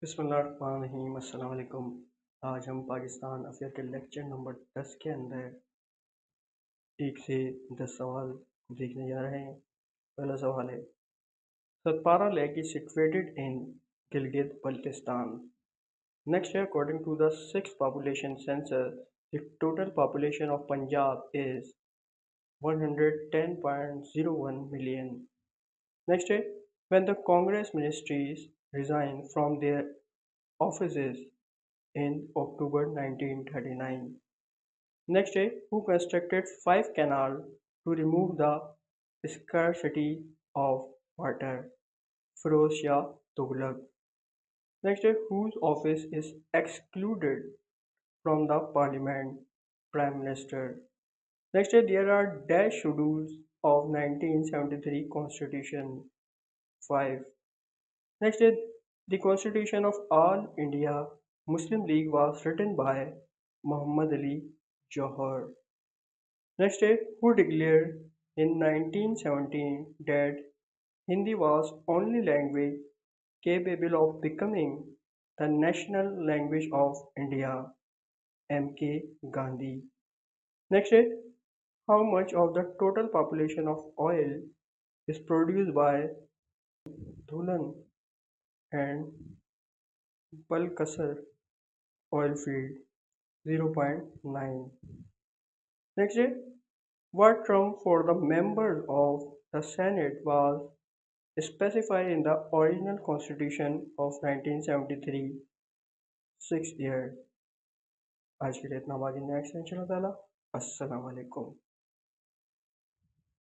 बिस्मिल्लाहिर्रहमानिर्रहीम अस्सलाम वालेकुम। आज हम पाकिस्तान अफेयर के लेक्चर नंबर 10 के अंदर 1 से 10 सवाल देखने जा रहे हैं। पहला सवाल है, Satpara lake is situated in Gilgit Baltistan. Next year, according to the sixth population census, the total population of Punjab is 110.01 million. Next year, when the Congress ministries resigned from their offices in October 1939. Next day, who constructed 5 canals to remove the scarcity of water? Firoz Shah Tughlaq. Next day, whose office is excluded from the parliament? Prime Minister. Next day, there are dash schedules of 1973 Constitution. 5. Next day, the Constitution of All India Muslim League was written by Muhammad Ali Johar. Next day, who declared in 1917 that Hindi was only language capable of becoming the national language of India? M.K. Gandhi. Next day, how much of the total population of oil is produced by Dhulan and Balkasar oil field? 0.9. Next day, what term for the members of the Senate was specified in the original Constitution of 1973? 6 years. आज के लिए इतना, बाकी next इंशाल्लाह ताला। अस्सलाम वालेकुम।